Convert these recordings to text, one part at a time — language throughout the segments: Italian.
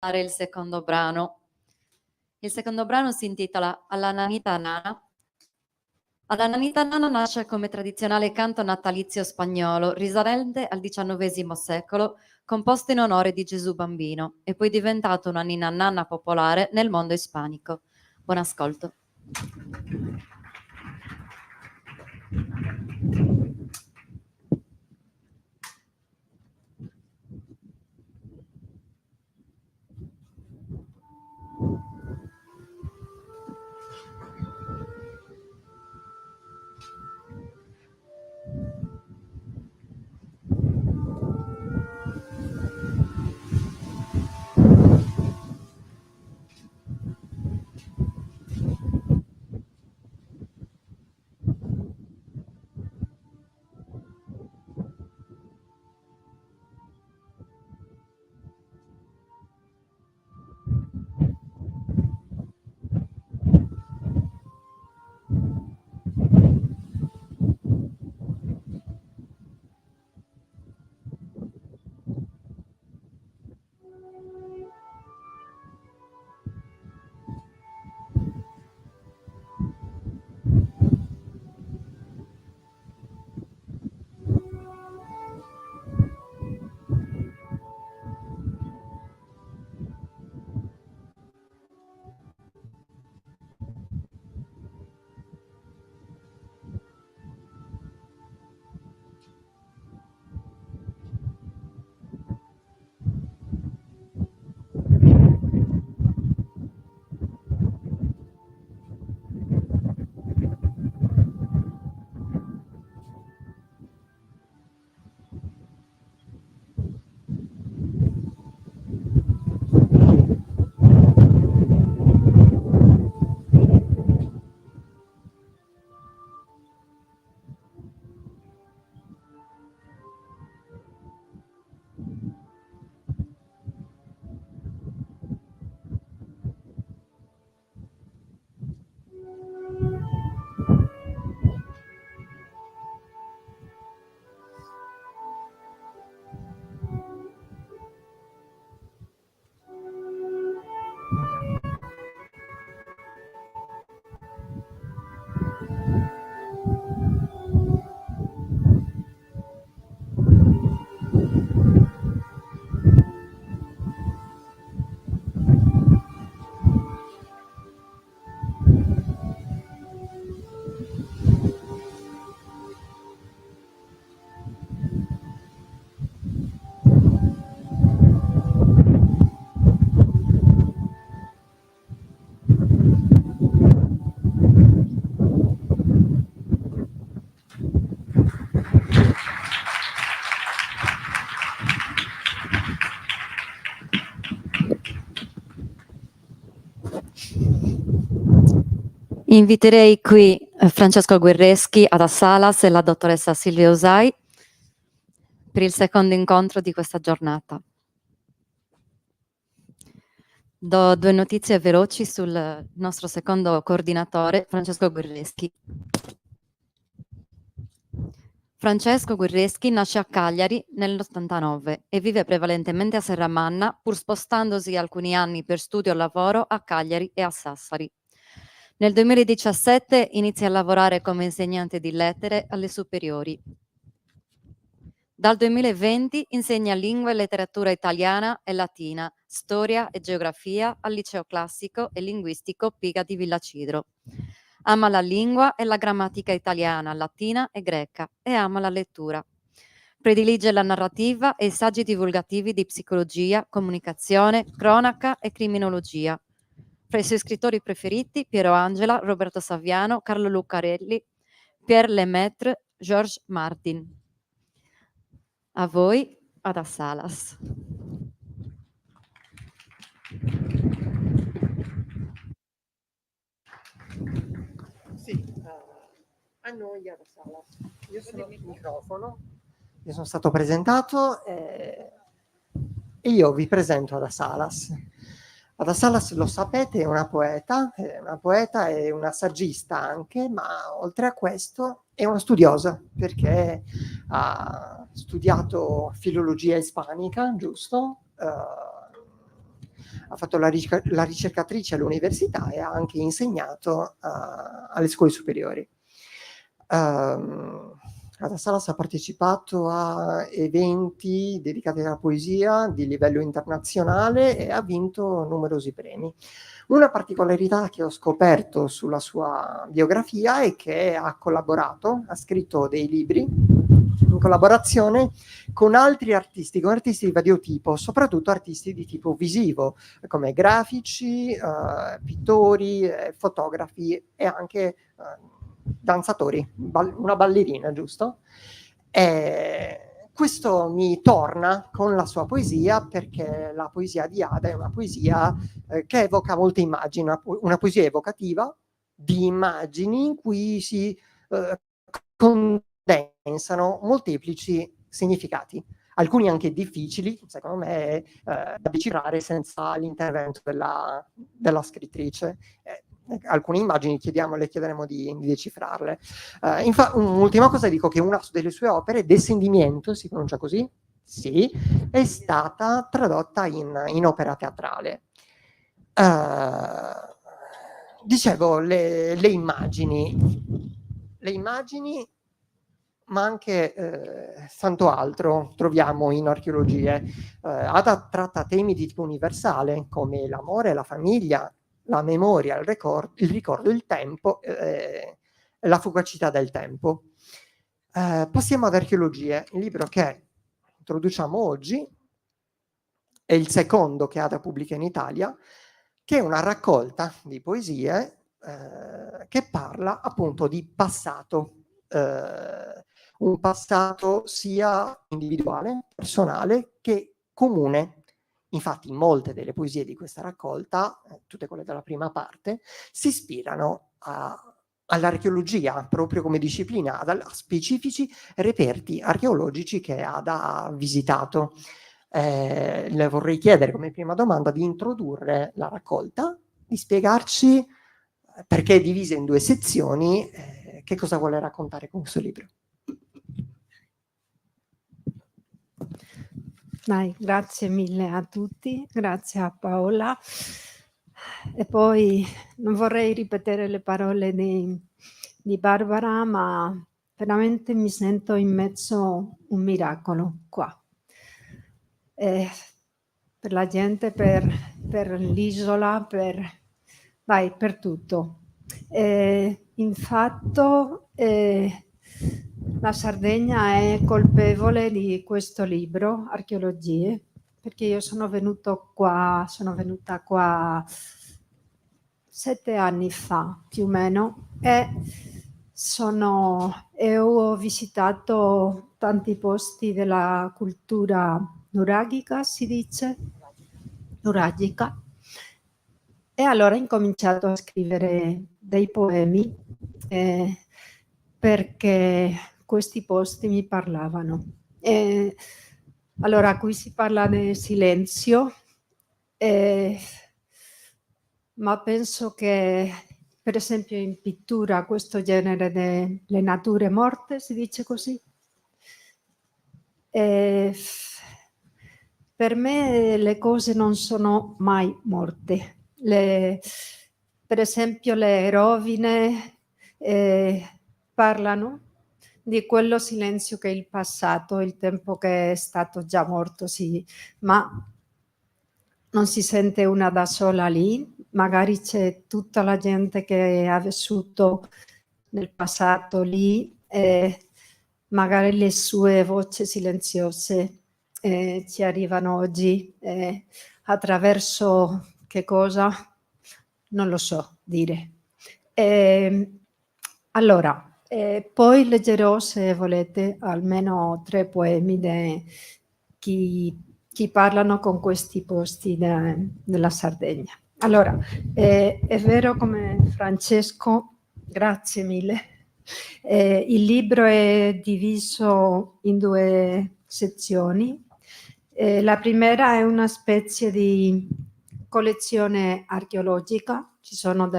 il secondo brano. Il secondo brano si intitola Alla Nanita Nana. Alla Nanita Nana nasce come tradizionale canto natalizio spagnolo, risalente al XIX secolo, composto in onore di Gesù Bambino, e poi diventato una ninna nanna popolare nel mondo ispanico. Buon ascolto. Inviterei qui Francesco Guerreschi, Ada Salas e la dottoressa Silvia Usai per il secondo incontro di questa giornata. Do due notizie veloci sul nostro secondo coordinatore, Francesco Guerreschi. Francesco Guerreschi nasce a Cagliari nell'89 e vive prevalentemente a Serramanna, pur spostandosi alcuni anni per studio e lavoro a Cagliari e a Sassari. Nel 2017 inizia a lavorare come insegnante di lettere alle superiori. Dal 2020 insegna lingua e letteratura italiana e latina, storia e geografia al liceo classico e linguistico Piga di Villacidro. Ama la lingua e la grammatica italiana, latina e greca e ama la lettura. Predilige la narrativa e i saggi divulgativi di psicologia, comunicazione, cronaca e criminologia. Fra i suoi scrittori preferiti Piero Angela, Roberto Saviano, Carlo Lucarelli, Pierre Lemaitre, Georges Martin. A voi, Ada Salas. Sì, a noi Ada Salas. Io sono il microfono, io sono stato presentato e io vi presento Ada Salas. Ada Salas, lo sapete, è una poeta e una saggista anche, ma oltre a questo è una studiosa, perché ha studiato filologia ispanica, giusto? ha fatto la ricercatrice all'università e ha anche insegnato alle scuole superiori. Ada Salas ha partecipato a eventi dedicati alla poesia di livello internazionale e ha vinto numerosi premi. Una particolarità che ho scoperto sulla sua biografia è che ha collaborato, ha scritto dei libri in collaborazione con altri artisti di vario tipo, soprattutto artisti di tipo visivo, come grafici, pittori, fotografi e anche danzatori, una ballerina, giusto? Questo mi torna con la sua poesia, perché la poesia di Ada è una poesia che evoca molte immagini, una poesia evocativa di immagini in cui si condensano molteplici significati, alcuni anche difficili, secondo me, da decifrare senza l'intervento della scrittrice. Alcune immagini le chiederemo di decifrarle. Un'ultima cosa, dico che una delle sue opere, Descendimiento, si pronuncia così? Sì, è stata tradotta in opera teatrale. Dicevo, le immagini, ma anche tanto altro troviamo in archeologie. Ada tratta temi di tipo universale, come l'amore, la famiglia, la memoria, il ricordo, il tempo, la fugacità del tempo. Passiamo ad archeologie. Il libro che introduciamo oggi è il secondo che Ada pubblica in Italia, che è una raccolta di poesie che parla appunto di passato, un passato sia individuale, personale, che comune. Infatti molte delle poesie di questa raccolta, tutte quelle della prima parte, si ispirano all'archeologia, proprio come disciplina, a specifici reperti archeologici che ha visitato. Le vorrei chiedere come prima domanda di introdurre la raccolta, di spiegarci perché è divisa in 2 sezioni, che cosa vuole raccontare con questo libro. Dai, grazie mille a tutti, grazie a Paola. E poi non vorrei ripetere le parole di Barbara, ma veramente mi sento in mezzo a un miracolo qua. Per la gente, per l'isola, per tutto. Infatti la Sardegna è colpevole di questo libro, Archeologie, perché io sono venuta qua 7 anni fa, più o meno, e ho visitato tanti posti della cultura nuragica, si dice? Nuragica. E allora ho incominciato a scrivere dei poemi perché questi posti mi parlavano. Allora, qui si parla del silenzio, ma penso che, per esempio, in pittura, questo genere delle nature morte, si dice così, per me le cose non sono mai morte. Per esempio le rovine parlano di quello silenzio che è il passato, il tempo che è stato già morto, sì, ma non si sente una da sola lì, magari c'è tutta la gente che ha vissuto nel passato lì, magari le sue voci silenziose ci arrivano oggi attraverso che cosa? Non lo so dire. Allora, poi leggerò, se volete, almeno 3 poemi di chi parlano con questi posti della Sardegna. Allora, è vero come Francesco, grazie mille. Il libro è diviso in 2 sezioni. La prima è una specie di collezione archeologica, ci sono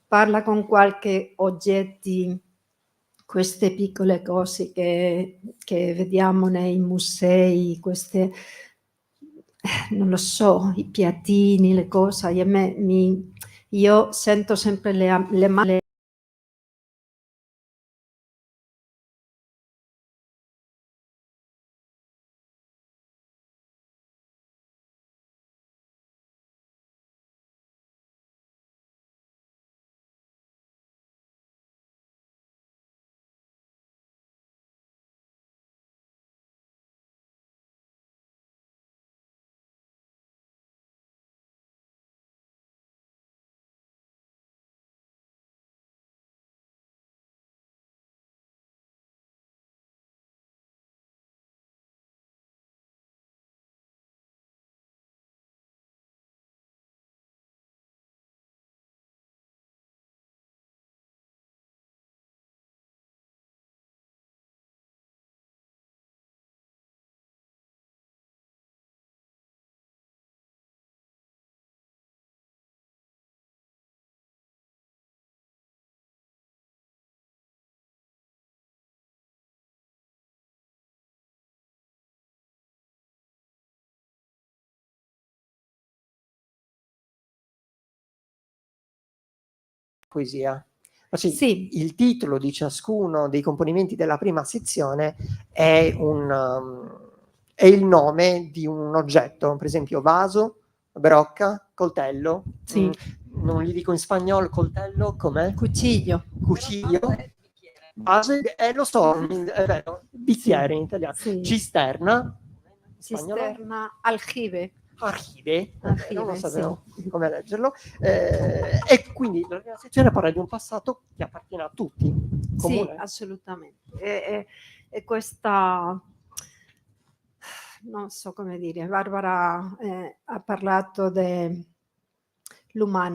parla con qualche oggetti, queste piccole cose che vediamo nei musei, queste non lo so, i piattini, le cose, e io sento sempre le mani. Poesia. Sì, Sì. il titolo di ciascuno dei componimenti della prima sezione è il nome di un oggetto, per esempio vaso, brocca, coltello. Sì. Non gli dico in spagnolo coltello, com'è? Cuciglio. Cuciglio. Vaso, lo so, è vero, bicchiere in italiano. Sì. Cisterna. Spagnolo? Cisterna, aljibe. Archive, non lo Aljibe, sapevo come leggerlo, e quindi la prima sezione parla di un passato che appartiene a tutti, comune. Sì, assolutamente. E questa, non so come dire, Barbara ha parlato dell'umano,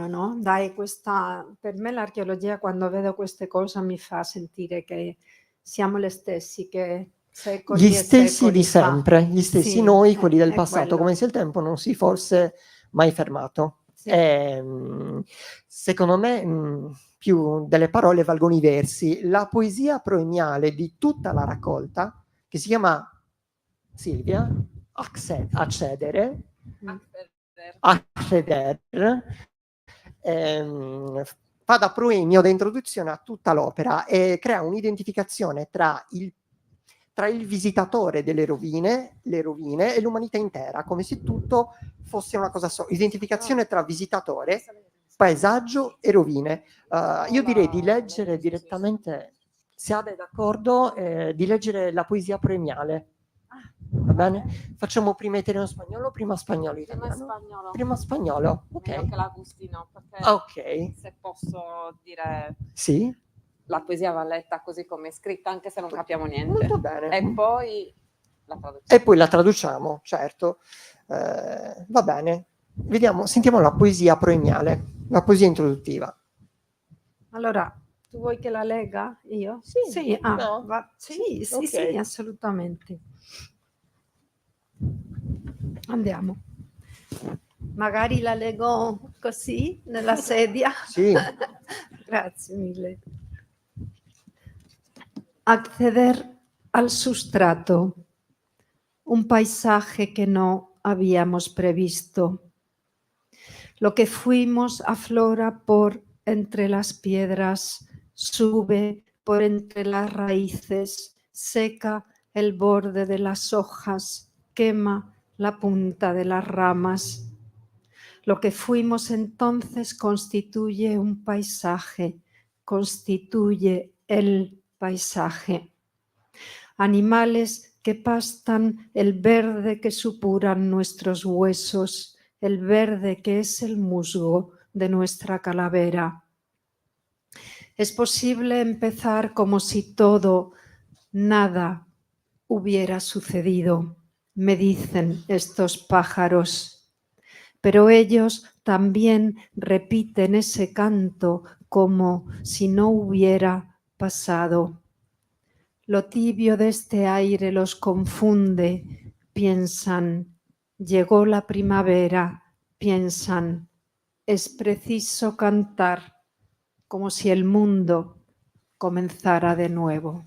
no? Dai, per me l'archeologia, quando vedo queste cose, mi fa sentire che siamo gli stessi, che secoli Gli e stessi di secoli fa. sempre, gli stessi Sì, noi, quelli del è passato, quello. come se il tempo non si fosse mai fermato. Sì. Secondo me più delle parole valgono i versi. La poesia proemiale di tutta la raccolta, che si chiama Silvia, accedere, fa da proemio da introduzione a tutta l'opera e crea un'identificazione tra il visitatore delle rovine, le rovine, e l'umanità intera, come se tutto fosse una cosa sola. Identificazione tra visitatore, paesaggio e rovine. Io direi di leggere direttamente, se Ada è d'accordo, di leggere la poesia premiale. Va bene? Facciamo prima italiano spagnolo, prima spagnolo italiano. Spagnolo. Prima spagnolo, ok. Meglio che l'Agustino, perché Ok. se posso dire, Sì. la poesia va letta così come è scritta, anche se non capiamo niente. Molto bene. E poi la traduciamo. E poi la traduciamo, certo. Va bene. Vediamo, sentiamo la poesia proemiale, la poesia introduttiva. Allora, tu vuoi che la legga io? Sì. Sì, No? sì, Ok. sì, assolutamente. Andiamo. Magari la leggo così, nella sedia. Sì. Grazie mille. Acceder al sustrato, un paisaje que no habíamos previsto. Lo que fuimos aflora por entre las piedras, sube por entre las raíces, seca el borde de las hojas, quema la punta de las ramas. Lo que fuimos entonces constituye un paisaje, constituye el paisaje. Animales que pastan el verde que supuran nuestros huesos, el verde que es el musgo de nuestra calavera. Es posible empezar como si todo, nada hubiera sucedido, me dicen estos pájaros, pero ellos también repiten ese canto como si no hubiera pasado. Lo tibio de este aire los confunde, piensan, llegó la primavera, piensan, es preciso cantar como si el mundo comenzara de nuevo.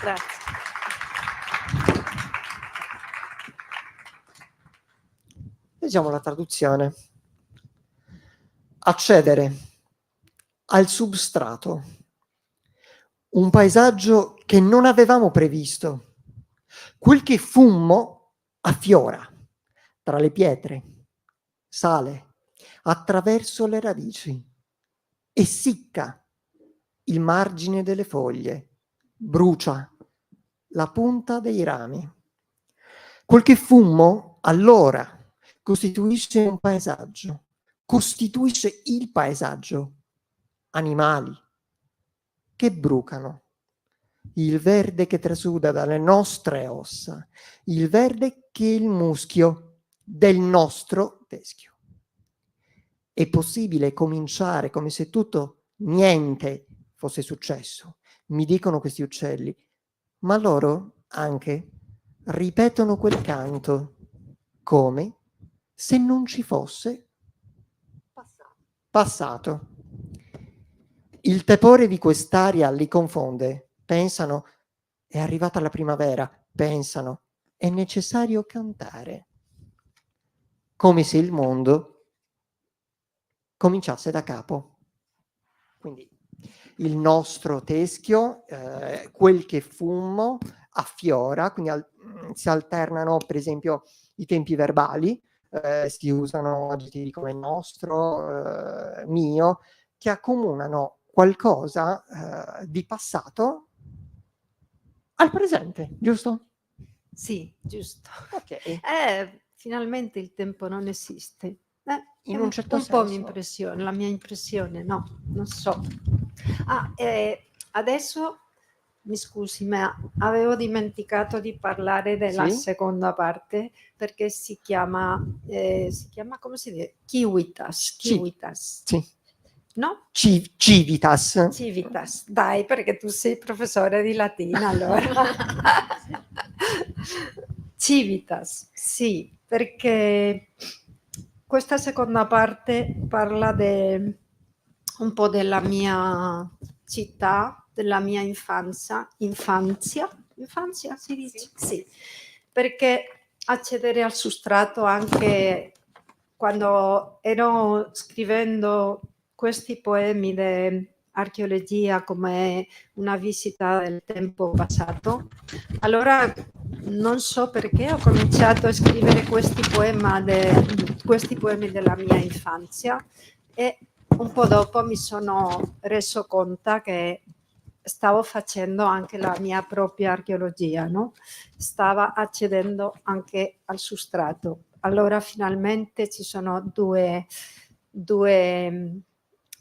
Grazie. Leggiamo la traduzione. Accedere al substrato, un paesaggio che non avevamo previsto. Quel che fummo affiora tra le pietre, sale attraverso le radici, essicca il margine delle foglie, brucia la punta dei rami. Quel che fummo allora costituisce un paesaggio, costituisce il paesaggio, animali che brucano, il verde che trasuda dalle nostre ossa, il verde che è il muschio del nostro teschio. È possibile cominciare come se tutto niente fosse successo, mi dicono questi uccelli, ma loro anche ripetono quel canto come se non ci fosse passato. Il tepore di quest'aria li confonde, pensano è arrivata la primavera, pensano è necessario cantare, come se il mondo cominciasse da capo. Quindi il nostro teschio, quel che fummo, affiora, quindi si alternano per esempio i tempi verbali, si usano aggettivi come nostro, mio, che accomunano qualcosa di passato al presente, giusto? Sì, giusto. Ok. Finalmente il tempo non esiste. In un certo un po' senso. la mia impressione, no, non so. Adesso mi scusi, ma avevo dimenticato di parlare della Sì? seconda parte perché si chiama come si dice? Civitas. Sì. No? Civitas. Civitas, dai, perché tu sei professore di latino, allora. Civitas, sì, perché questa seconda parte parla un po' della mia città, della mia infanzia si dice? Sì, perché accedere al substrato anche quando ero scrivendo questi poemi di archeologia come una visita del tempo passato, allora non so perché ho cominciato a scrivere questi poemi della mia infanzia e un po' dopo mi sono reso conto che stavo facendo anche la mia propria archeologia, no? Stava accedendo anche al substrato. Allora finalmente ci sono due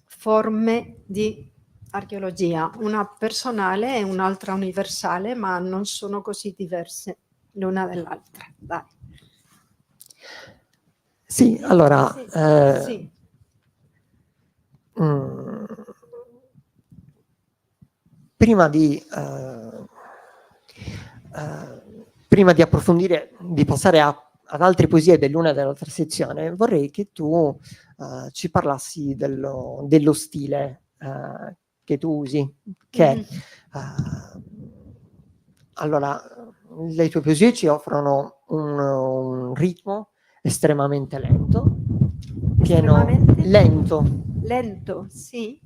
forme di archeologia, una personale e un'altra universale, ma non sono così diverse l'una dall'altra. Dai. Sì, allora... Sì. Prima di approfondire, di passare ad altre poesie dell'una e dell'altra sezione, vorrei che tu ci parlassi dello stile che tu usi, che allora le tue poesie ci offrono un ritmo estremamente lento, lento, sì,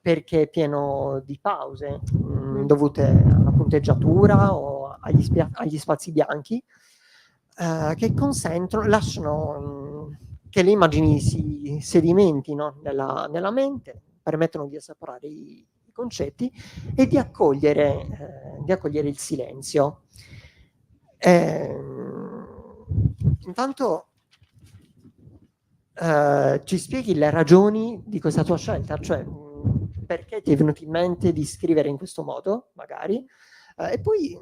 perché è pieno di pause dovute alla punteggiatura o agli spazi bianchi che lasciano che le immagini si sedimentino nella mente, permettono di assaporare i concetti e di accogliere il silenzio. Intanto ci spieghi le ragioni di questa tua scelta, cioè perché ti è venuto in mente di scrivere in questo modo, magari, e poi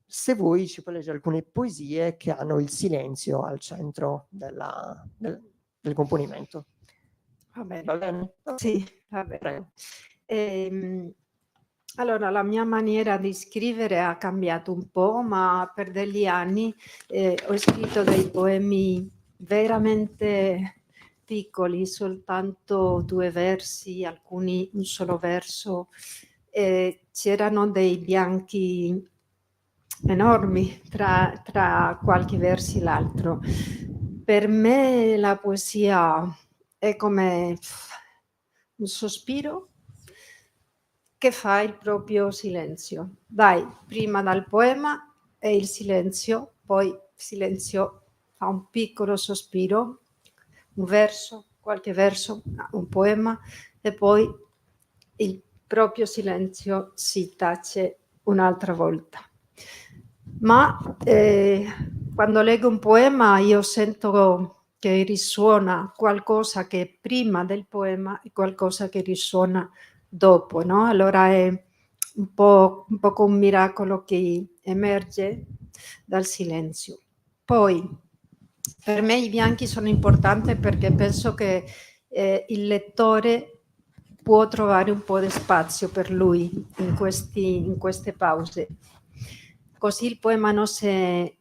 se vuoi ci puoi leggere alcune poesie che hanno il silenzio al centro del componimento. Va bene. Va bene? Sì, va bene. Prego. Allora, la mia maniera di scrivere ha cambiato un po', ma per degli anni ho scritto dei poemi veramente piccoli, soltanto 2 versi, alcuni un solo verso. C'erano dei bianchi enormi tra qualche verso e l'altro. Per me la poesia è come un sospiro che fa il proprio silenzio. Dai, prima dal poema è il silenzio, poi il silenzio fa un piccolo sospiro, un verso, qualche verso, un poema, e poi il proprio silenzio si tace un'altra volta. Ma quando leggo un poema io sento che risuona qualcosa che è prima del poema e qualcosa che risuona dopo, no? Allora è un po' un miracolo che emerge dal silenzio. Poi per me i bianchi sono importanti perché penso che il lettore può trovare un po' di spazio per lui in queste pause. Così il poema non si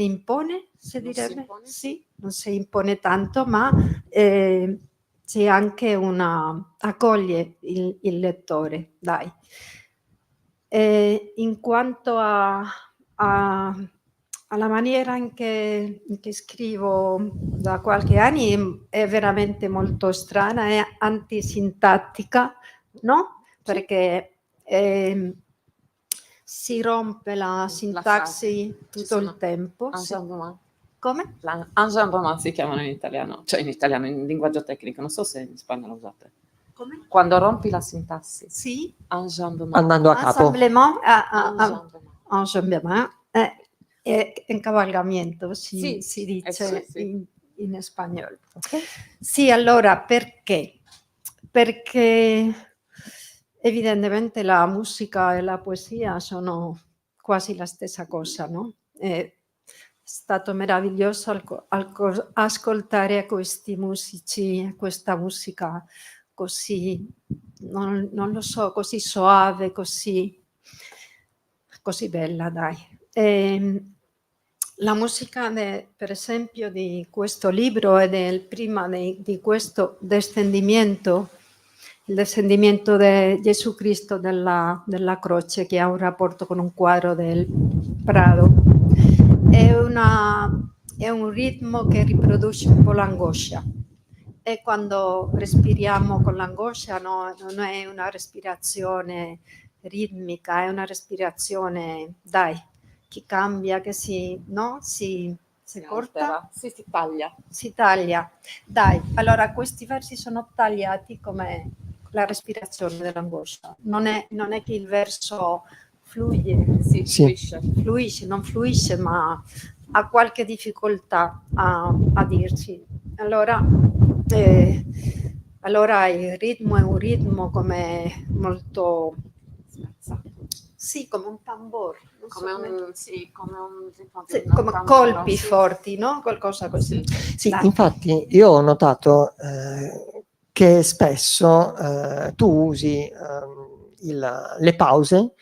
impone, si direbbe? Sì, non si impone tanto, ma c'è anche accoglie il lettore, dai. In quanto alla maniera in che scrivo da qualche anni è veramente molto strana, è antisintattica, no? Perché si rompe la sintassi tutto il tempo. Come? Enjambement si chiamano in italiano, cioè in italiano, in linguaggio tecnico, non so se in Spagna lo usate. Come? Quando rompi la sintassi. Sì. Enjambement. Andando a capo. Enjambement è incavalgamento, si dice sì. in spagnolo. Ok. Sì, allora perché? Perché evidentemente la musica e la poesia sono quasi la stessa cosa, no? È stato meraviglioso ascoltare questi musici, questa musica così, non lo so, così soave, così bella, dai. La musica, per esempio, di questo libro e prima di questo descendimiento, il descendimiento di Gesù Cristo della croce, che ha un rapporto con un quadro del Prado, è un ritmo che riproduce un po' l'angoscia. E quando respiriamo con l'angoscia non è una respirazione ritmica, è una respirazione, dai, che cambia, che si corta, si taglia. si taglia. Dai, allora questi versi sono tagliati come la respirazione dell'angoscia. Non è che il verso fluye, fluisce, non fluisce, ma ha qualche difficoltà a dirci. Allora il ritmo è un ritmo come molto spezzato. Sì, come un tamburo. Come colpi forti, no? Qualcosa così. Sì, infatti io ho notato che spesso tu usi le pause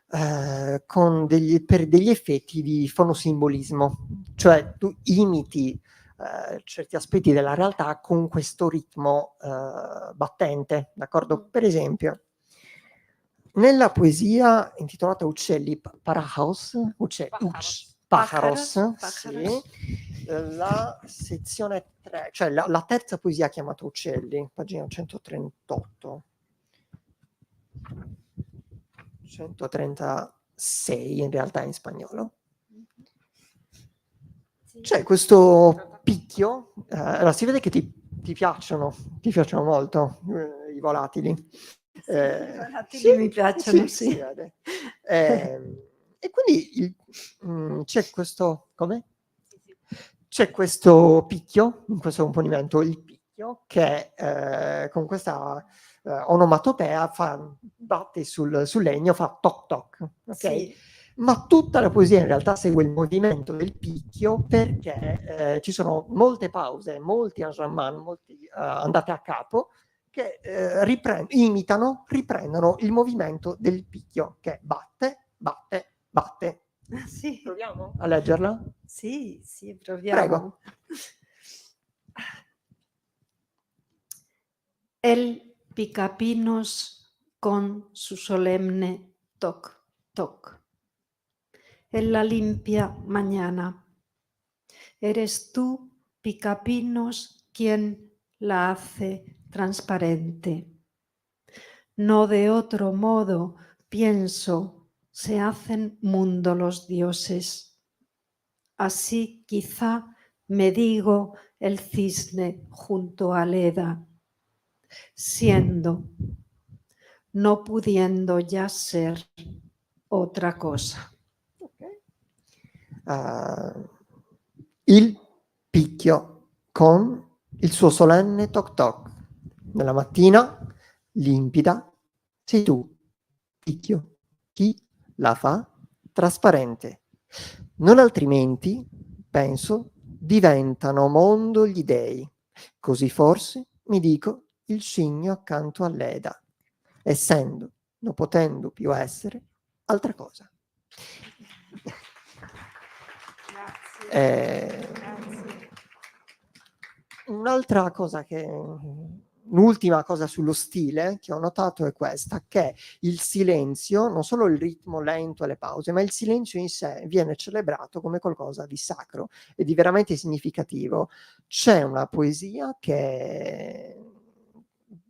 per degli effetti di fonosimbolismo, cioè tu imiti certi aspetti della realtà con questo ritmo battente, d'accordo? Per esempio, nella poesia intitolata Uccelli, Pájaros, sì, la sezione 3, cioè la terza poesia chiamata Uccelli, pagina 138. 136 in realtà in spagnolo. C'è questo picchio, allora si vede che ti piacciono molto i volatili. Mi piacciono, sì. E quindi c'è questo, come? C'è questo picchio, in questo componimento, il picchio, che con questa onomatopea batte sul legno, fa toc toc, ok? Sì. Ma tutta la poesia in realtà segue il movimento del picchio perché ci sono molte pause, molti enjambment, molti andate a capo, che riprendono il movimento del picchio che batte, batte, batte. Sì. Proviamo a leggerla? Sì, proviamo. Prego. El picapinos con su solemne toc, toc. En la limpia mañana, Eres tú, Picapinos, quien la hace transparente. No de otro modo, pienso, se hacen mundo los dioses. Así quizá me digo el cisne junto a Leda, siendo, no pudiendo ya ser otra cosa. Il picchio con il suo solenne toc toc. Nella mattina, limpida, sei tu, picchio. Chi la fa? Trasparente. Non altrimenti, penso, diventano mondo gli dei. Così forse mi dico il cigno accanto all'Eda, essendo, non potendo più essere, altra cosa. Un'altra cosa l'ultima cosa sullo stile che ho notato è questa, che il silenzio, non solo il ritmo lento e le pause, ma il silenzio in sé viene celebrato come qualcosa di sacro e di veramente significativo. C'è una poesia che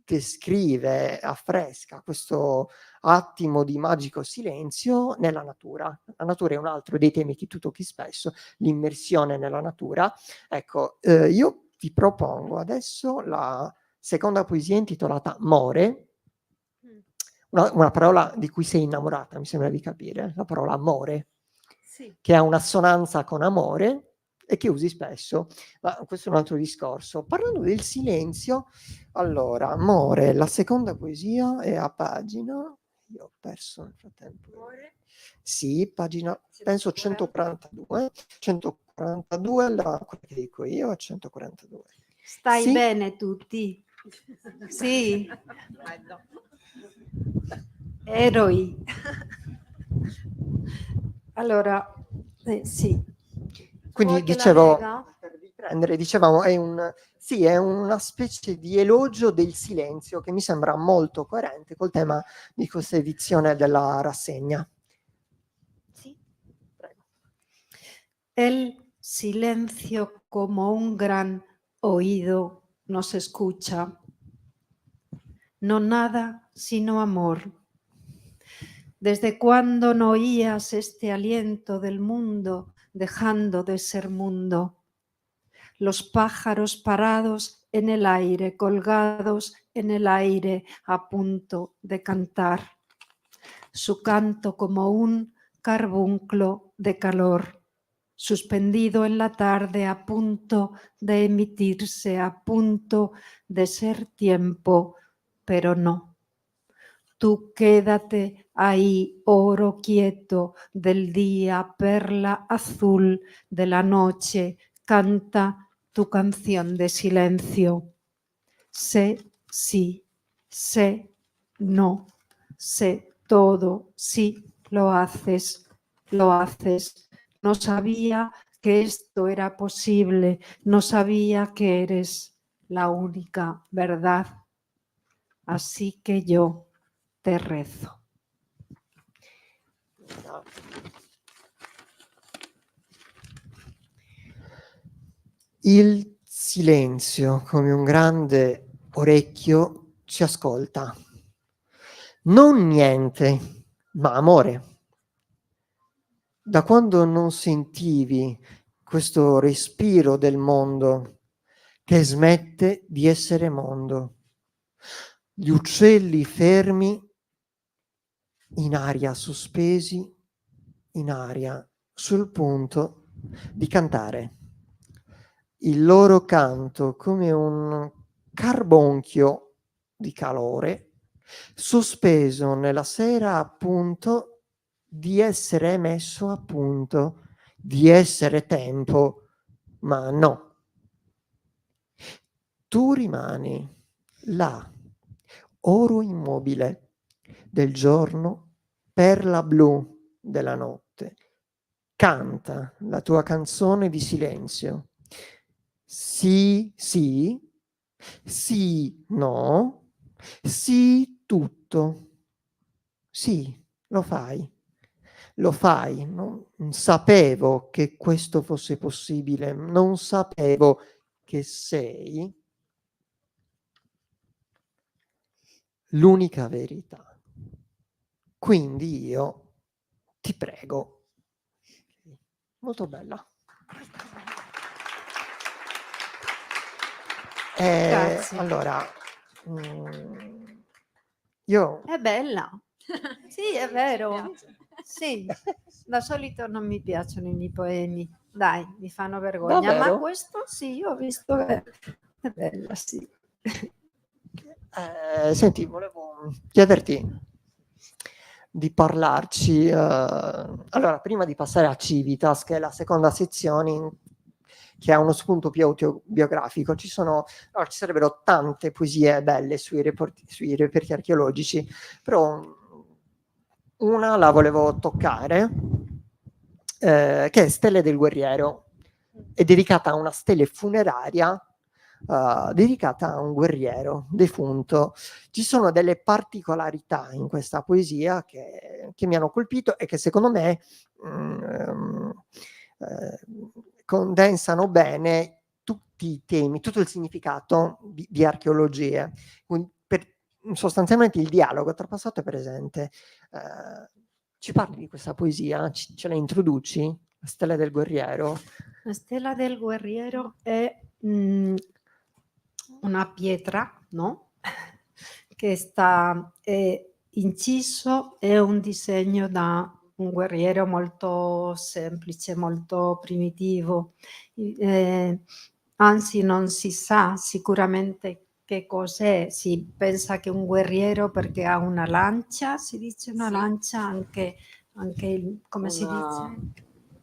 descrive, affresca questo attimo di magico silenzio nella natura. La natura è un altro dei temi che tu tocchi spesso, l'immersione nella natura. Ecco, io ti propongo adesso la seconda poesia intitolata More, una parola di cui sei innamorata, mi sembra di capire, la parola amore, Sì. che ha un'assonanza con amore e che usi spesso, ma questo è un altro discorso. Parlando del silenzio, allora, Amore, la seconda poesia è a pagina, io ho perso nel frattempo. Amore? Sì, pagina, penso 142, 142, quella che dico io è 142. Stai Sì? bene tutti? Sì. Eroi. Allora, sì. Quindi Vuoi che la dicevo, lega? per riprendere, dicevamo, è una specie di elogio del silenzio che mi sembra molto coerente col tema di questa edizione della rassegna. Sí. El silencio como un gran oído nos escucha. No nada sino amor. ¿Desde cuándo no oías este aliento del mundo dejando de ser mundo? Los pájaros parados en el aire, colgados en el aire a punto de cantar. Su canto como un carbunclo de calor, suspendido en la tarde a punto de emitirse, a punto de ser tiempo, pero no. Tú quédate ahí, oro quieto del día, perla azul de la noche, canta tu canción de silencio. Sé sí, sé no, sé todo, sí, lo haces, lo haces. No sabía que esto era posible, no sabía que eres la única verdad. Así que yo te rezo. Il silenzio, come un grande orecchio, ci ascolta. Non niente, ma amore. Da quando non sentivi questo respiro del mondo che smette di essere mondo, gli uccelli fermi in aria, sospesi in aria, sul punto di cantare. Il loro canto come un carbonchio di calore sospeso nella sera a punto di essere messo a punto, di essere tempo, ma no. Tu rimani là, oro immobile del giorno, perla blu della notte. Canta la tua canzone di silenzio. Sì, sì, sì, no, sì, tutto. Sì, lo fai. lo fai, non sapevo che questo fosse possibile, non sapevo che sei l'unica verità. Quindi io ti prego. Molto bella. Grazie. Allora, io... È bella. Sì, è vero. Sì, da solito non mi piacciono i miei poemi. Dai, mi fanno vergogna. Davvero? Ma questo sì, io ho visto che è bella, sì. Senti, volevo chiederti di parlarci. Allora, prima di passare a Civitas, che è la seconda sezione che ha uno spunto più autobiografico, ci sarebbero tante poesie belle sui reperti archeologici, però una la volevo toccare, che è Stelle del Guerriero. È dedicata a una stele funeraria dedicata a un guerriero defunto. Ci sono delle particolarità in questa poesia che mi hanno colpito e che secondo me condensano bene tutti i temi, tutto il significato di archeologie. Sostanzialmente il dialogo tra passato e presente. Ci parli di questa poesia? Ce la introduci? La Stella del Guerriero? La Stella del Guerriero è una pietra, no? Che sta inciso, è un disegno da un guerriero molto semplice, molto primitivo. Anzi, non si sa sicuramente che cos'è. Si pensa che un guerriero perché ha una lancia, si dice una lancia, anche come si dice?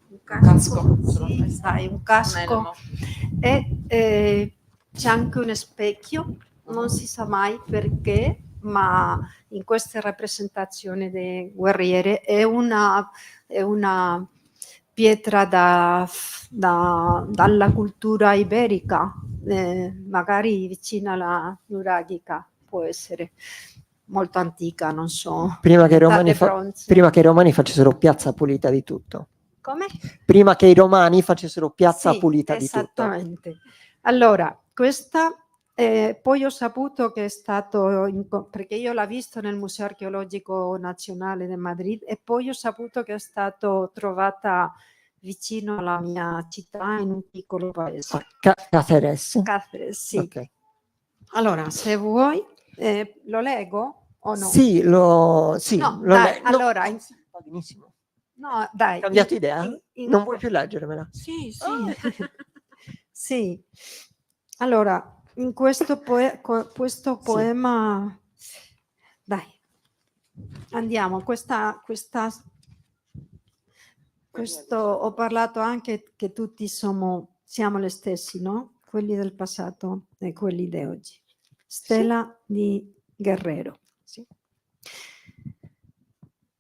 Un casco. Sì, dai, un casco. E c'è anche un specchio, non si sa mai perché, ma in queste rappresentazioni dei guerriere è una pietra dalla cultura iberica, magari vicina alla nuragica, può essere molto antica, non so. Prima che i romani facessero piazza pulita di tutto. Come? Prima che i romani facessero piazza Sì, pulita di tutto. esattamente. Allora, questa poi ho saputo che è stato, perché io l'ho visto nel Museo Archeologico Nazionale di Madrid, e poi ho saputo che è stato trovata vicino alla mia città in un piccolo paese. Cáceres. Cáceres, sì. Okay. Allora, se vuoi, lo leggo o no? Sì, No, dai, allora, va benissimo. no, dai. Cambiato idea? Non vuoi più leggermela? Sì, sì. Sì. Allora, in questo poema, dai, andiamo. Questo ho parlato anche che tutti siamo gli stessi, no? Quelli del passato e quelli di oggi. Stella di Guerrero. Sì.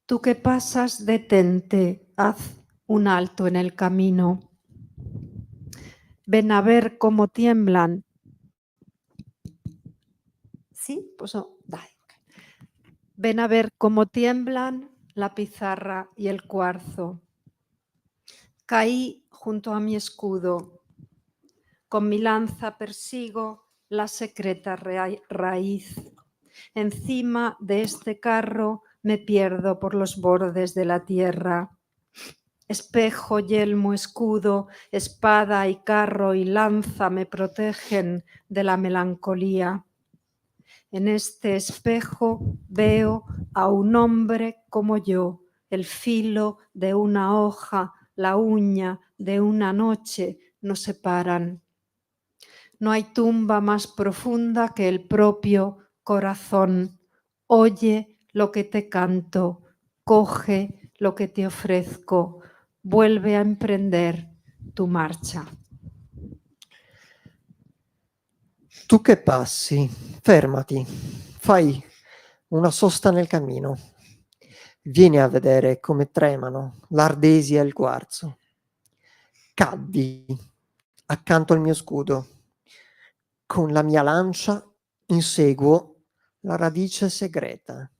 Tú que pasas, detente, haz un alto en el camino. Ven a ver cómo tiemblan. ¿Sí? Pues dai. Ven a ver cómo tiemblan la pizarra y el cuarzo. Caí junto a mi escudo. Con mi lanza persigo la secreta raíz. Encima de este carro me pierdo por los bordes de la tierra. Espejo, yelmo, escudo, espada y carro y lanza me protegen de la melancolía. En este espejo veo a un hombre como yo, el filo de una hoja, la uña de una noche nos separan. No hay tumba más profunda que el propio corazón. Oye lo que te canto, coge lo que te ofrezco, vuelve a emprender tu marcia. Tu che passi, fermati, fai una sosta nel cammino. Vieni a vedere come tremano l'ardesia e il quarzo. Caddi accanto al mio scudo. Con la mia lancia inseguo la radice segreta.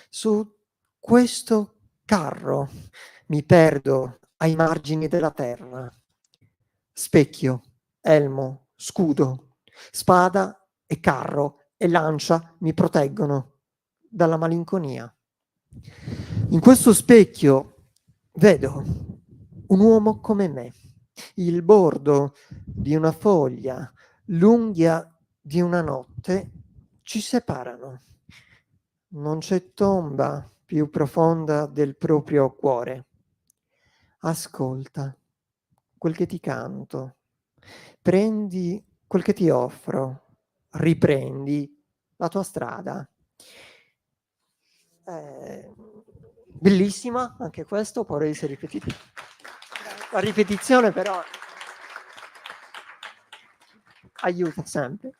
Su questo carro, mi perdo ai margini della terra. Specchio, elmo, scudo, spada e carro e lancia mi proteggono dalla malinconia. In questo specchio vedo un uomo come me, il bordo di una foglia, l'unghia di una notte ci separano. Non c'è tomba più profonda del proprio cuore. Ascolta quel che ti canto, prendi quel che ti offro, riprendi la tua strada. Bellissima anche questo, può essere ripetitivo. La ripetizione però aiuta sempre.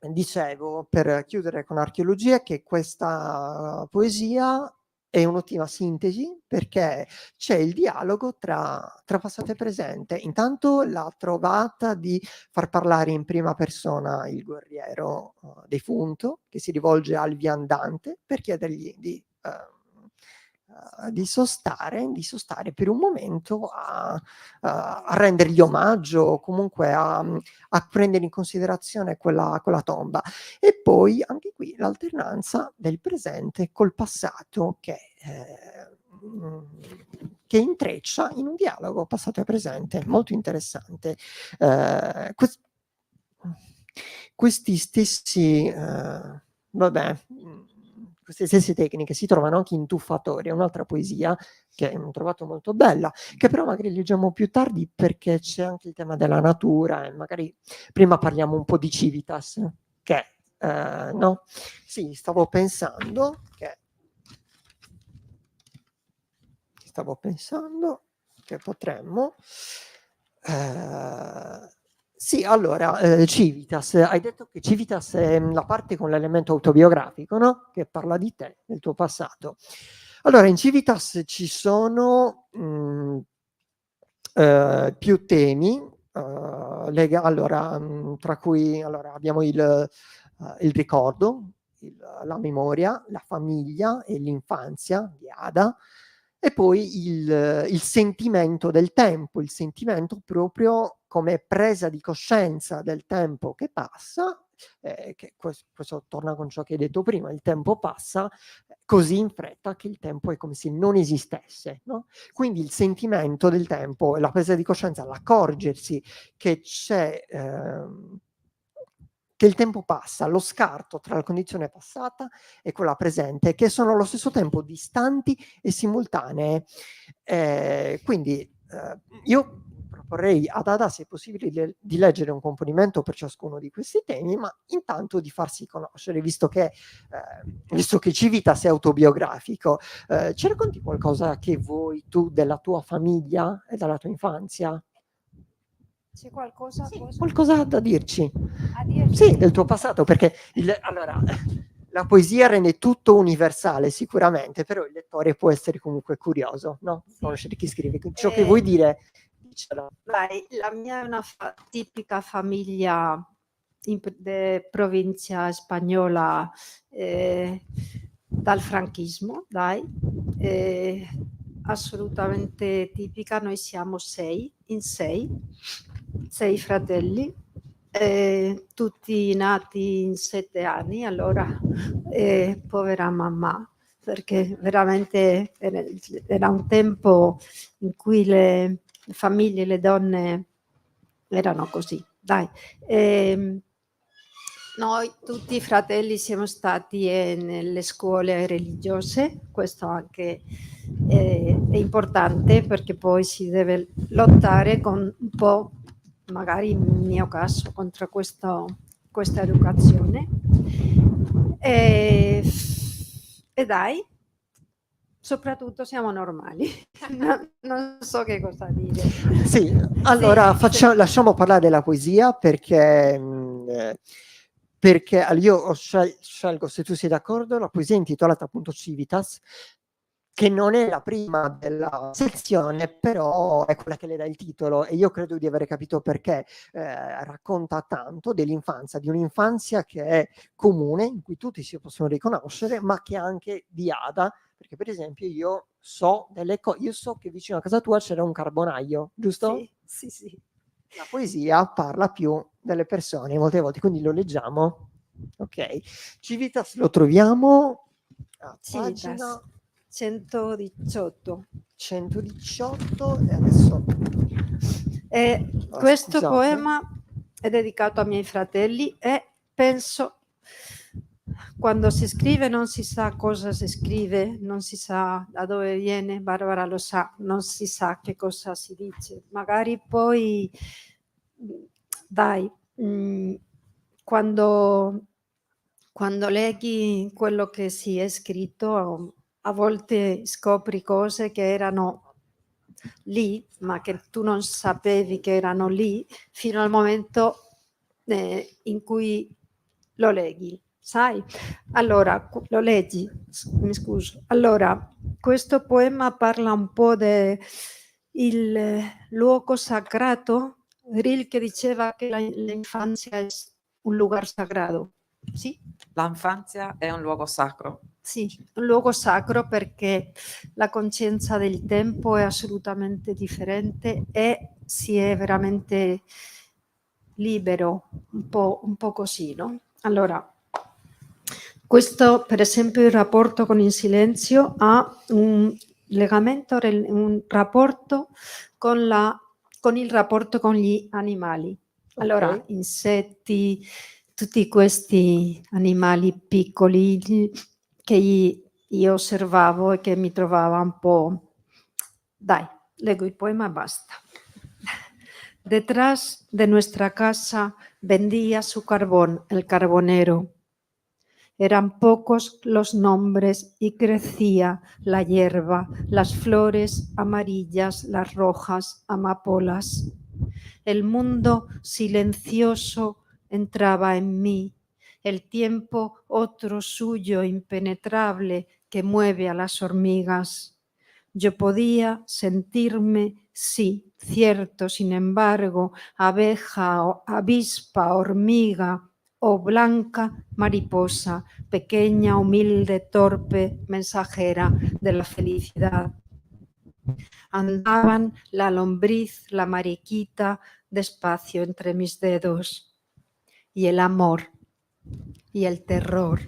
Dicevo, per chiudere con archeologia, che questa poesia è un'ottima sintesi perché c'è il dialogo tra passato e presente. Intanto la trovata di far parlare in prima persona il guerriero defunto che si rivolge al viandante per chiedergli di sostare per un momento a rendergli omaggio o comunque a prendere in considerazione quella tomba. E poi anche qui l'alternanza del presente col passato che intreccia in un dialogo passato e presente molto interessante. Questi stessi queste stesse tecniche si trovano anche in Tuffatoria, un'altra poesia che ho trovato molto bella, che però magari leggiamo più tardi perché c'è anche il tema della natura e magari prima parliamo un po' di Civitas, che no? Sì, stavo pensando che potremmo sì, allora, Civitas, hai detto che Civitas è la parte con l'elemento autobiografico, no? Che parla di te, del tuo passato. Allora, in Civitas ci sono più temi, tra cui abbiamo il ricordo, la memoria, la famiglia e l'infanzia di Ada, e poi il sentimento del tempo, il sentimento proprio come presa di coscienza del tempo che passa, che questo torna con ciò che hai detto prima, il tempo passa così in fretta che il tempo è come se non esistesse, no? Quindi il sentimento del tempo, la presa di coscienza, l'accorgersi che c'è che il tempo passa, lo scarto tra la condizione passata e quella presente, che sono allo stesso tempo distanti e simultanee. Quindi io proporrei ad Ada, se possibile, di leggere un componimento per ciascuno di questi temi, ma intanto di farsi conoscere, visto che Civitas è autobiografico. Ci racconti qualcosa che vuoi tu della tua famiglia e della tua infanzia? C'è qualcosa, Sì, qualcosa da dirci? a dirci? Sì, del tuo passato, perché allora, la poesia rende tutto universale sicuramente, però il lettore può essere comunque curioso, no? Sì. Conoscere chi scrive. Ciò che vuoi dire, dicelo. Dai, la mia è una tipica famiglia de provincia spagnola dal franchismo, dai, assolutamente tipica. Noi siamo sei fratelli, tutti nati in 7 anni, allora povera mamma, perché veramente era un tempo in cui le famiglie, le donne erano così, dai. Noi tutti i fratelli siamo stati nelle scuole religiose, questo anche è importante perché poi si deve lottare con un po', magari nel mio caso, contro questa educazione. E dai, soprattutto siamo normali. Non so che cosa dire. Sì, allora lasciamo parlare della poesia perché io scelgo, se tu sei d'accordo, la poesia intitolata appunto Civitas, che non è la prima della sezione, però è quella che le dà il titolo, e io credo di aver capito perché. Racconta tanto dell'infanzia, di un'infanzia che è comune, in cui tutti si possono riconoscere, ma che anche di Ada, perché per esempio io so delle cose, io so che vicino a casa tua c'era un carbonaio, giusto? Sì, sì, sì. La poesia parla più delle persone molte volte, quindi lo leggiamo. Ok, Civitas lo troviamo a Civitas pagina 118. 118 e adesso Questo scusate. poema è dedicato ai miei fratelli e penso, quando si scrive non si sa cosa si scrive, non si sa da dove viene, Barbara lo sa, non si sa che cosa si dice. Magari poi, dai, quando leggi quello che si è scritto, a volte scopri cose che erano lì, ma che tu non sapevi che erano lì fino al momento in cui lo leggi, sai? Allora, lo leggi, mi scuso. Allora, questo poema parla un po' del luogo sacrato. Rilke diceva che l'infanzia è un lugar sagrado, sì? L'infanzia è un luogo sacro. Sì, un luogo sacro perché la coscienza del tempo è assolutamente differente e si è veramente libero, un po' così, no? Allora, questo per esempio il rapporto con il silenzio ha un legamento, un rapporto con il rapporto con gli animali. Allora, Ok. insetti, tutti questi animali piccoli che io osservavo e che mi trovava un po'... Dai, leggo il poema e basta. Detrás de nuestra casa vendía su carbón el carbonero. Eran pocos los nombres y crecía la hierba, las flores amarillas, las rojas, amapolas. El mundo silencioso entraba en mí, el tiempo otro suyo impenetrable que mueve a las hormigas. Yo podía sentirme, sí, cierto, sin embargo, abeja, avispa, hormiga o blanca mariposa, pequeña, humilde, torpe, mensajera de la felicidad. Andaban la lombriz, la mariquita, despacio entre mis dedos, y el amor y el terror.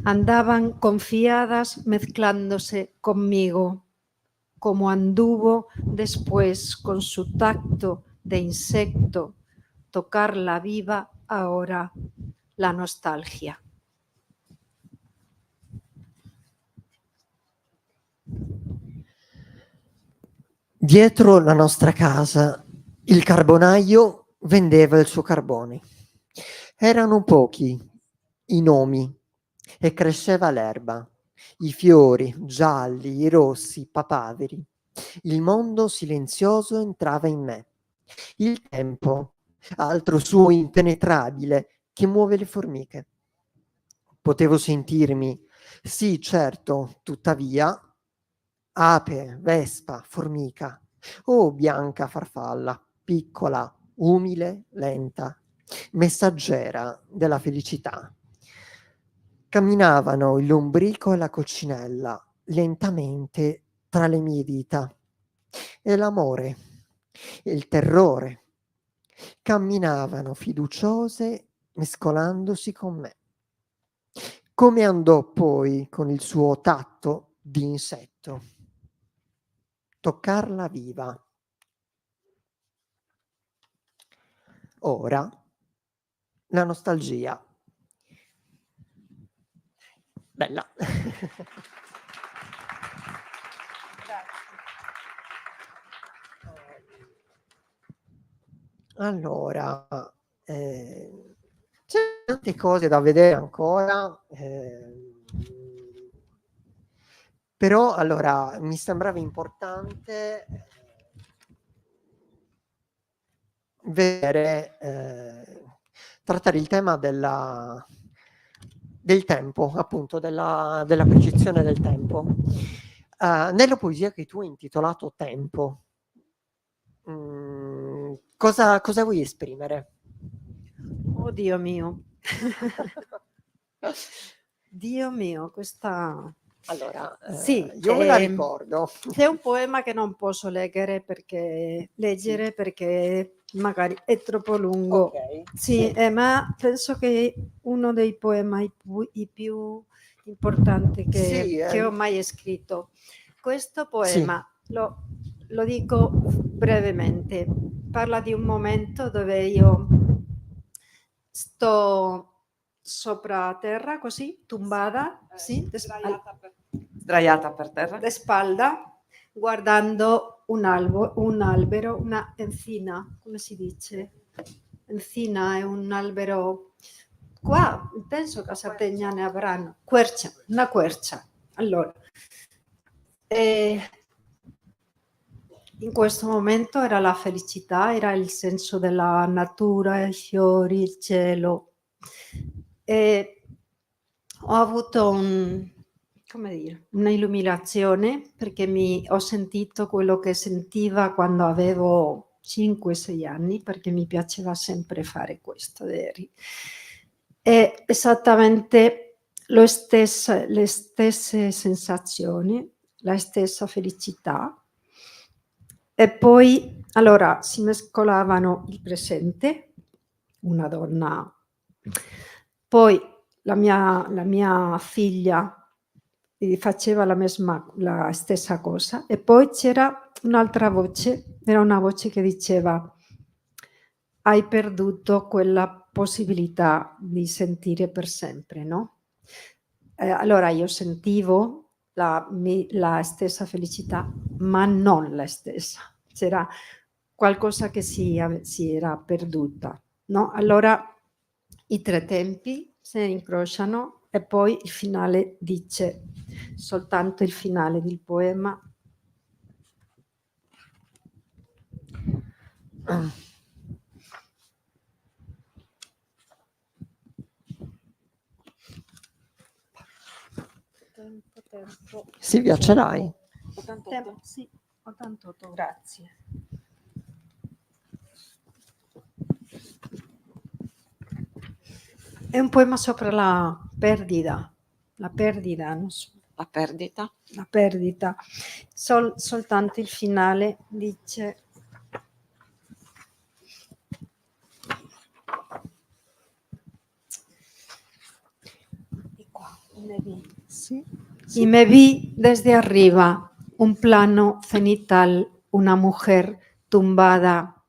Andaban confiadas mezclándose conmigo, como anduvo después con su tacto de insecto, tocar la viva ahora la nostalgia. Dietro la nostra casa il carbonaio vendeva il suo carbone. Erano pochi i nomi e cresceva l'erba, i fiori gialli, i rossi, i papaveri. Il mondo silenzioso entrava in me. Il tempo, altro suo impenetrabile, che muove le formiche. Potevo sentirmi, sì, certo, tuttavia, ape, vespa, formica, o bianca farfalla, piccola, umile, lenta, messaggera della felicità. Camminavano il lombrico e la coccinella lentamente tra le mie dita e l'amore e il terrore camminavano fiduciose mescolandosi con me. Come andò poi con il suo tatto di insetto? Toccarla viva. Ora la nostalgia. Bella. Allora, c'è tante cose da vedere ancora, però allora mi sembrava importante trattare il tema del tempo, appunto, della percezione del tempo. Nella poesia che tu hai intitolato Tempo, cosa vuoi esprimere? Oh Dio mio. Dio mio, questa Allora, Sì, io me la ricordo. È un poema che non posso leggere perché magari è troppo lungo. Ok. Sì, ma penso che è uno dei poemi i più importanti Sì, che ho mai scritto. Questo sì. poema, lo dico brevemente, parla di un momento dove io sto sopra terra, così, tumbata, sì, Sdraiata per terra. de spalla, guardando un albero, una encina, come si dice? Encina è un albero, qua penso che a Sardegna ne avranno, quercia, una quercia. Allora, in questo momento era la felicità, era il senso della natura, i fiori, il cielo. E ho avuto un'illuminazione perché ho sentito quello che sentiva quando avevo 5-6 anni, perché mi piaceva sempre fare questo. E esattamente le stesse sensazioni, la stessa felicità. E poi, allora, si mescolavano il presente, una donna, poi la mia figlia faceva la stessa cosa, e poi c'era un'altra voce, era una voce che diceva: hai perduto quella possibilità di sentire per sempre, no? Allora io sentivo la stessa felicità, ma non la stessa. C'era qualcosa che si era perduta, no? Allora i tre tempi si incrociano e poi il finale dice, soltanto il finale del poema. Tempo. Silvia, ce l'hai? 88? Sì, 88, grazie. È un poema sopra la perdita, non so, La perdita. la perdita. Soltanto il finale dice: Sì. y me vi desde arriba, un plano cenital, una mujer tumbada,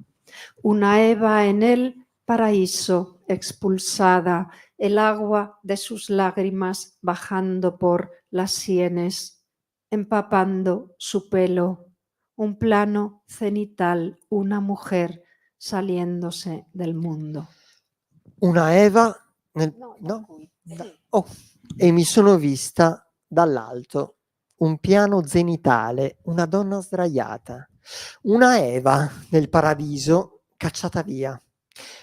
una Eva en el paraíso expulsada, el agua de sus lágrimas bajando por las sienes, empapando su pelo, un plano cenital, una mujer saliéndose del mundo. Una Eva nel... No, no? qui. Oh, e mi sono vista dall'alto un piano zenitale, una donna sdraiata, una Eva nel paradiso cacciata via.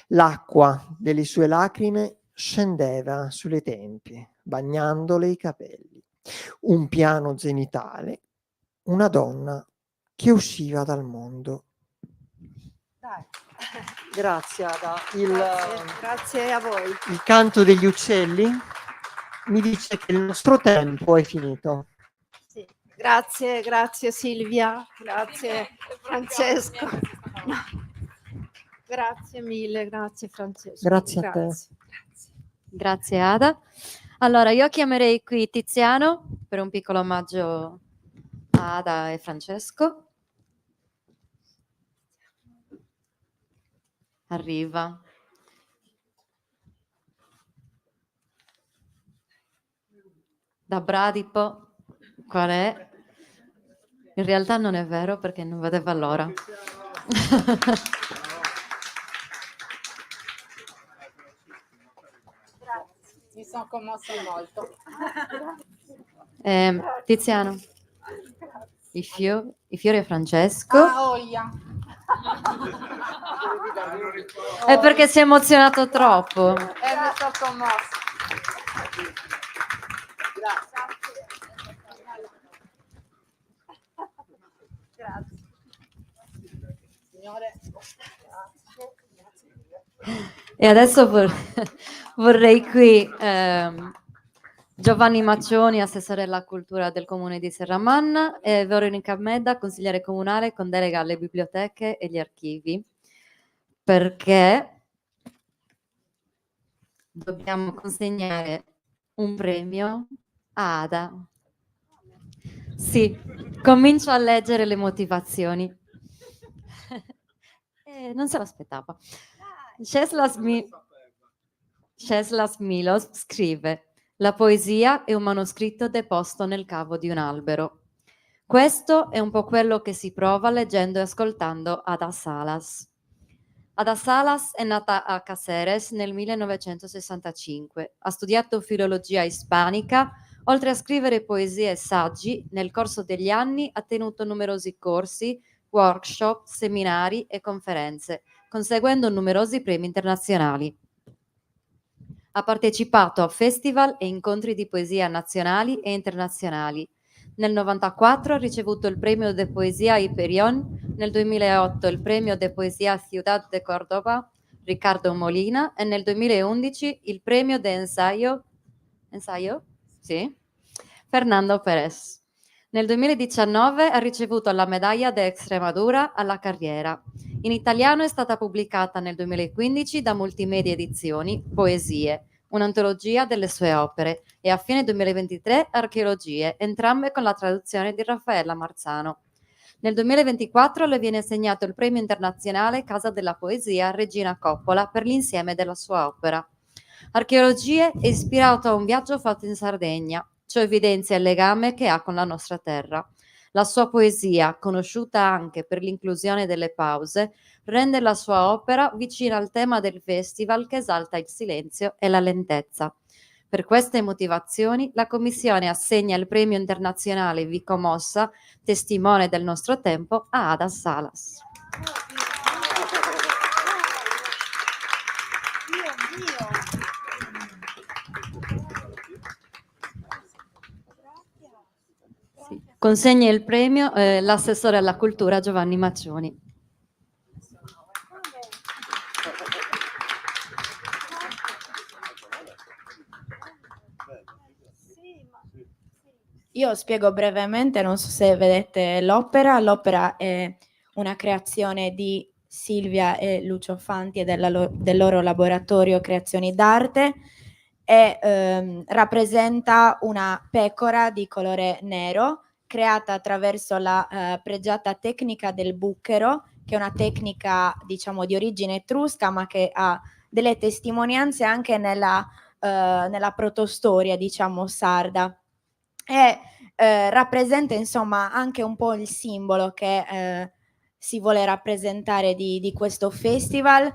L'acqua delle sue lacrime scendeva sulle tempie, bagnandole i capelli. Un piano zenitale, una donna che usciva dal mondo. Dai. Grazie Ada. Grazie a voi. Il canto degli uccelli mi dice che il nostro tempo è finito. Sì. Grazie Silvia, grazie Francesco. Grazie mille, grazie Francesco. Grazie a te. Grazie Ada. Allora io chiamerei qui Tiziano per un piccolo omaggio a Ada e Francesco. Arriva. Da Bradipo, qual è? In realtà non è vero perché non vedeva l'ora. Mi sono commossa molto. Tiziano, i fiori a Francesco. Ah, oia. È perché si è emozionato troppo. Mi sono commossa. Grazie. Signore. E adesso vorrei qui Giovanni Maccioni, assessore alla cultura del comune di Serramanna, e Veronica Medda, consigliere comunale con delega alle biblioteche e gli archivi, perché dobbiamo consegnare un premio a Ada. Sì, comincio a leggere le motivazioni. Non se l'aspettava. Czesław Milosz scrive: la poesia è un manoscritto deposto nel cavo di un albero. Questo è un po' quello che si prova leggendo e ascoltando Ada Salas. Ada Salas è nata a Caceres nel 1965. Ha studiato filologia ispanica. Oltre a scrivere poesie e saggi, nel corso degli anni ha tenuto numerosi corsi, workshop, seminari e conferenze, conseguendo numerosi premi internazionali. Ha partecipato a festival e incontri di poesia nazionali e internazionali. Nel 1994 ha ricevuto il premio de Poesia Hyperion, nel 2008 il premio de Poesia Ciudad de Córdoba Riccardo Molina e nel 2011 il premio de Ensayo Sì? Fernando Pérez. Nel 2019 ha ricevuto la medaglia de Extremadura alla carriera. In italiano è stata pubblicata nel 2015 da Multimedia Edizioni Poesie, un'antologia delle sue opere, e a fine 2023 Archeologie, entrambe con la traduzione di Raffaella Marzano. Nel 2024 le viene assegnato il premio internazionale Casa della Poesia Regina Coppola per l'insieme della sua opera. Archeologie è ispirato a un viaggio fatto in Sardegna. Ciò evidenzia il legame che ha con la nostra terra. La sua poesia, conosciuta anche per l'inclusione delle pause, rende la sua opera vicina al tema del festival che esalta il silenzio e la lentezza. Per queste motivazioni, la Commissione assegna il premio internazionale Vico Mossa, testimone del nostro tempo, a Ada Salas. Sì. Consegna il premio l'assessore alla cultura Giovanni Maccioni. Io spiego brevemente, non so se vedete l'opera. L'opera è una creazione di Silvia e Lucio Fanti e del loro laboratorio Creazioni d'Arte e rappresenta una pecora di colore nero creata attraverso la pregiata tecnica del bucchero, che è una tecnica diciamo di origine etrusca ma che ha delle testimonianze anche nella protostoria diciamo sarda. E rappresenta insomma anche un po' il simbolo che si vuole rappresentare di questo festival,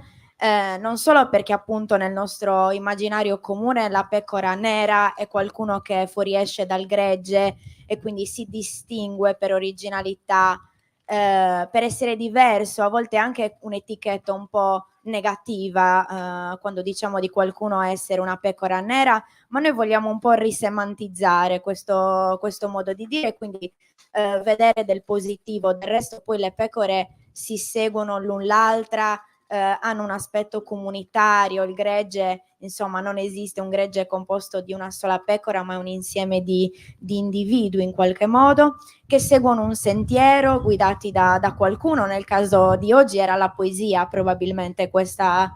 non solo perché appunto nel nostro immaginario comune la pecora nera è qualcuno che fuoriesce dal gregge e quindi si distingue per originalità, per essere diverso, a volte anche un'etichetta un po' negativa quando diciamo di qualcuno essere una pecora nera, ma noi vogliamo un po' risemantizzare questo modo di dire, quindi vedere del positivo. Del resto poi le pecore si seguono l'un l'altra, hanno un aspetto comunitario. Il gregge, insomma, non esiste un gregge composto di una sola pecora, ma è un insieme di individui in qualche modo che seguono un sentiero guidati da qualcuno. Nel caso di oggi era la poesia probabilmente questa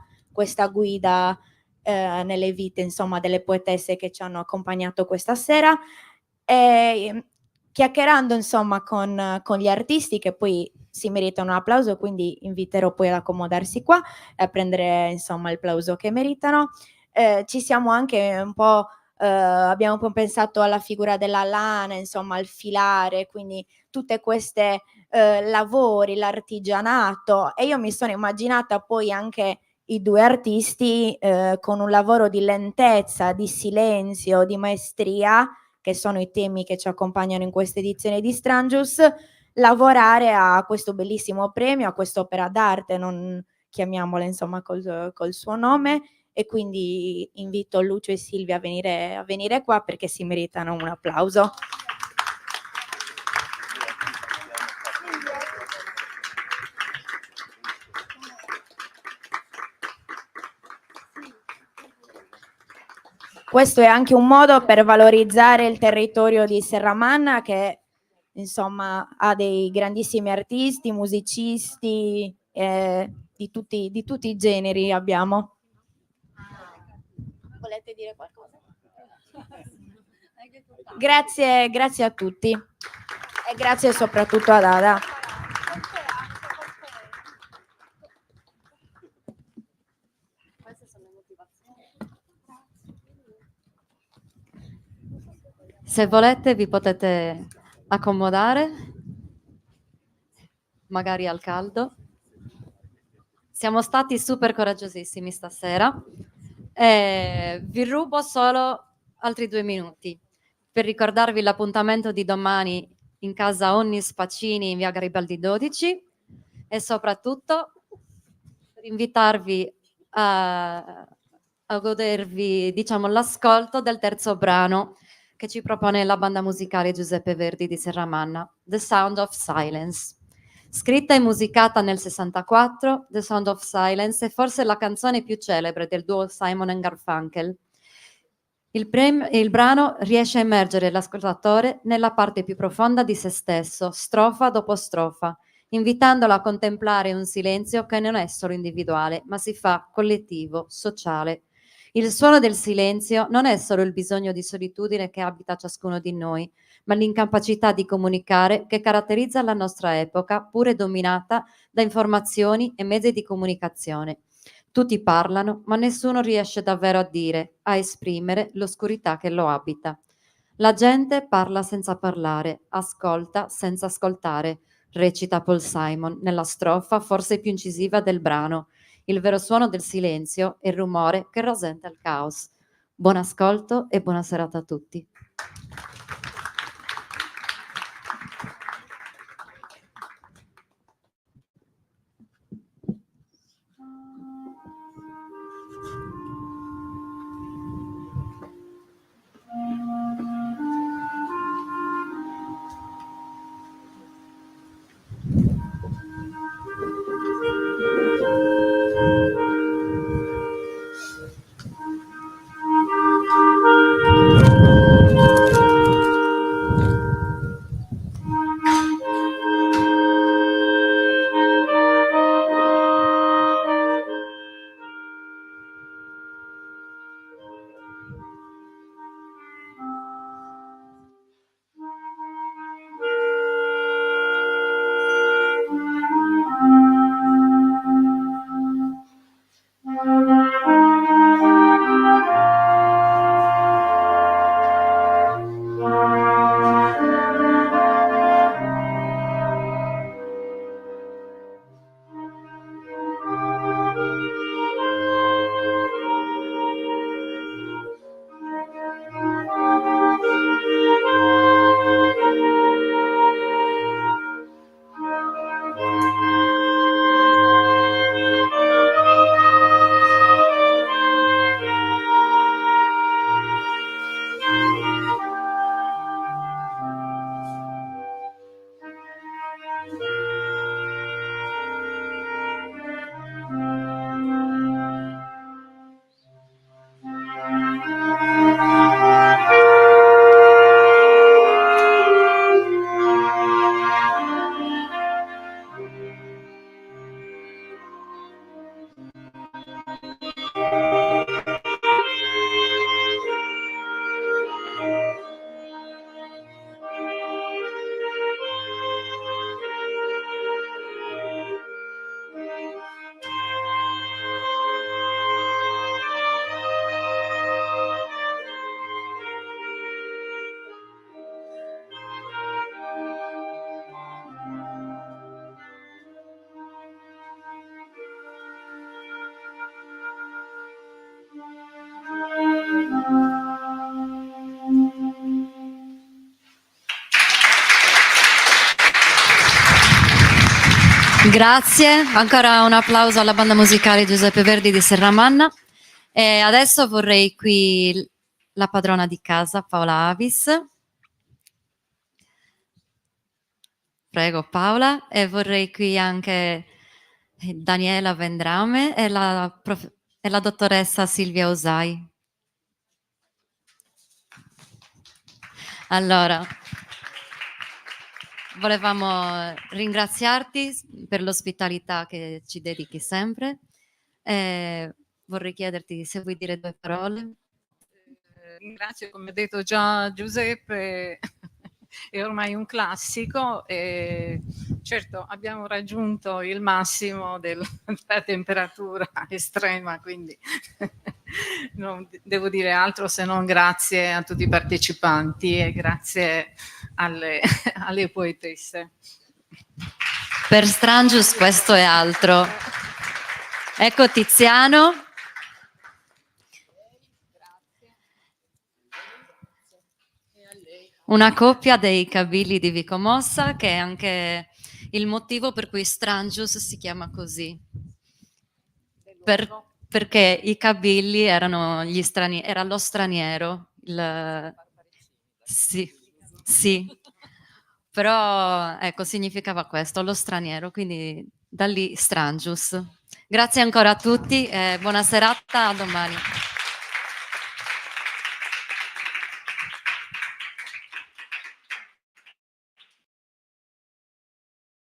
guida nelle vite insomma delle poetesse che ci hanno accompagnato questa sera, e chiacchierando insomma con gli artisti che poi si meritano un applauso, quindi inviterò poi ad accomodarsi qua e a prendere insomma il plauso che meritano. Ci siamo anche un po' abbiamo un po' pensato alla figura della lana, insomma al filare, quindi tutte queste lavori, l'artigianato, e io mi sono immaginata poi anche i due artisti con un lavoro di lentezza, di silenzio, di maestria, che sono i temi che ci accompagnano in questa edizione di Strangius, lavorare a questo bellissimo premio, a quest'opera d'arte, non chiamiamola insomma col suo nome, e quindi invito Lucio e Silvia a venire qua perché si meritano un applauso. questo è anche un modo per valorizzare il territorio di Serramanna, che insomma ha dei grandissimi artisti, musicisti, di tutti i generi abbiamo. Volete dire qualcosa? Grazie a tutti e grazie soprattutto ad Ada. Se volete vi potete accomodare, magari al caldo. Siamo stati super coraggiosissimi stasera. Vi rubo solo altri 2 minuti per ricordarvi l'appuntamento di domani in casa Onnis Pacini in via Garibaldi 12 e soprattutto per invitarvi a godervi, diciamo, l'ascolto del terzo brano che ci propone la banda musicale Giuseppe Verdi di Serramanna, The Sound of Silence. Scritta e musicata nel 64, The Sound of Silence è forse la canzone più celebre del duo Simon & Garfunkel. Il brano riesce a immergere l'ascoltatore nella parte più profonda di se stesso, strofa dopo strofa, invitandolo a contemplare un silenzio che non è solo individuale, ma si fa collettivo, sociale. Il suono del silenzio non è solo il bisogno di solitudine che abita ciascuno di noi, ma l'incapacità di comunicare che caratterizza la nostra epoca, pure dominata da informazioni e mezzi di comunicazione. Tutti parlano, ma nessuno riesce davvero a dire, a esprimere l'oscurità che lo abita. La gente parla senza parlare, ascolta senza ascoltare, recita Paul Simon nella strofa forse più incisiva del brano. Il vero suono del silenzio è il rumore che rasenta il caos. Buon ascolto e buona serata a tutti. Grazie, ancora un applauso alla banda musicale Giuseppe Verdi di Serramanna. E adesso vorrei qui la padrona di casa, Paola Avis. Prego Paola, e vorrei qui anche Daniela Vendrame e la dottoressa Silvia Osai. Allora, volevamo ringraziarti per l'ospitalità che ci dedichi sempre. Vorrei chiederti se vuoi dire 2 parole. Ringrazio, come ha detto già Giuseppe, è ormai un classico e certo abbiamo raggiunto il massimo della temperatura estrema, quindi non devo dire altro se non grazie a tutti i partecipanti e grazie alle poetesse. Per Strangius questo è altro. Ecco Tiziano. Una coppia dei Cavilli di Vico Mossa, che è anche il motivo per cui Strangius si chiama così. Perché i Cavilli erano era lo straniero. Sì. Però ecco, significava questo, lo straniero, quindi da lì Strangius. Grazie ancora a tutti e buona serata, a domani.